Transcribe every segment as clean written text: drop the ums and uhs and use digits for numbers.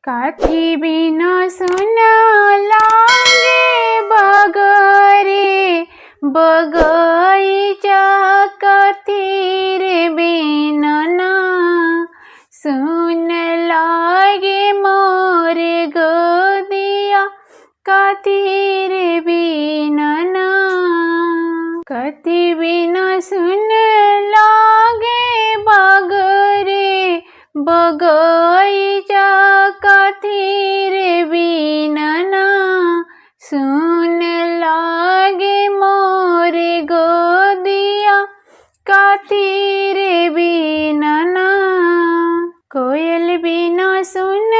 काथी बिना सुना लागे बगरे बगईचा काथी रे बिना ना सुन लागे मोरे गोदिया काथी रे बिना ना काथी बिना सुन लागे बगरे बगईचा काथी रे बिना ना सुन लागे मोरे गोदिया काथी रे बिना ना कोयल बिना सुन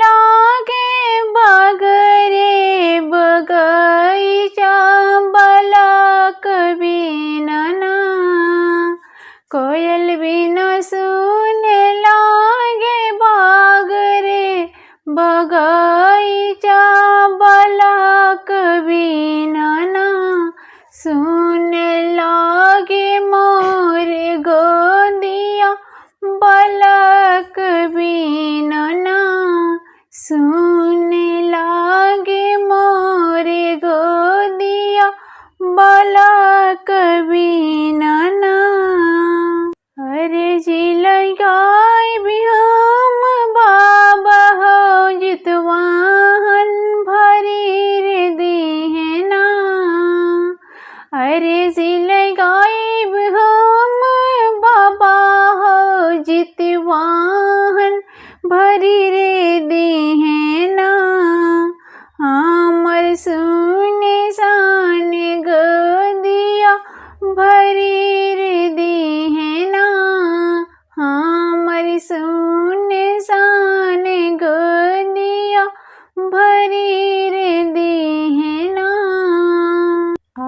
लागे बगरे बगईचा बालक बिना ना कोयल बिना सुन लागे बगरे बगईचा बालक बिना ना सुन लागे मोरे गोदिया बालक बिना ना सुन लागे मोरे गोदिया बालक बिना ना अरे जी लगाए भी हम बाबा हो जितवाहन भरी रे दी ना अरे जी लगाए भी हम बाबा हो जितवाहन भरी रे दी ना हमर सुने सान गोदिया भरी रे दी ना हमर सुने सान गोदिया भरी रे दी ना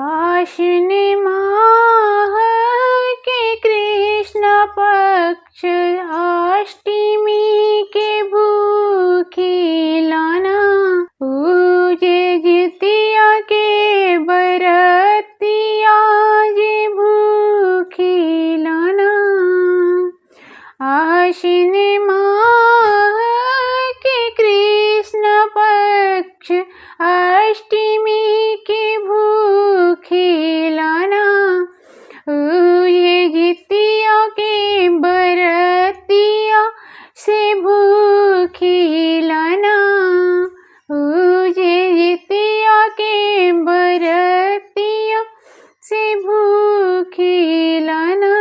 आश्विन माह के कृष्ण पक्ष अष्टमी के भूखी लाना पूजे जितिया के बरतिया जे भूखी लाना आश्विन माह के कृष्ण पक्ष अष्टमी के भूखी लाना ये जितिया के बरतिया से भूखी लाना ये जितिया के बरतिया से भूखी लाना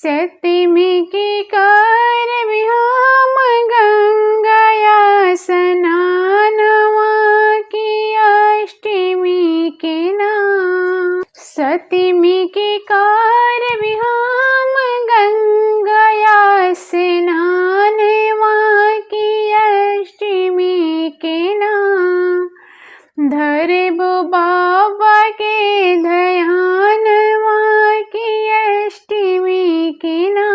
सप्तमी के कर भी हम गंगाया स्नानवा की अष्टमी के ना सप्तमी के कर भी हम गंगाया स्नानवा की अष्टमी के ना धरे बो बाबा के ध्यानवा की अष्टमी के ना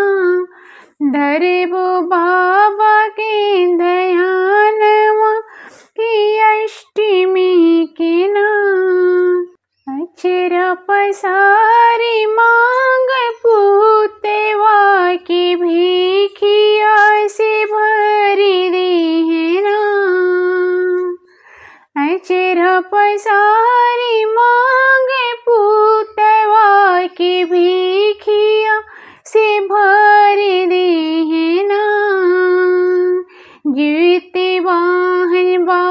धरे बो बाबा के ध्यानवा की अष्टमी के ना अक्षरा पसारी मांग पूतेवा की भीखिया से भरी दी है ना अक्षरा पसारी मांग पूतेवा की भीखिया से भरी दी है ना जीते वाहन बा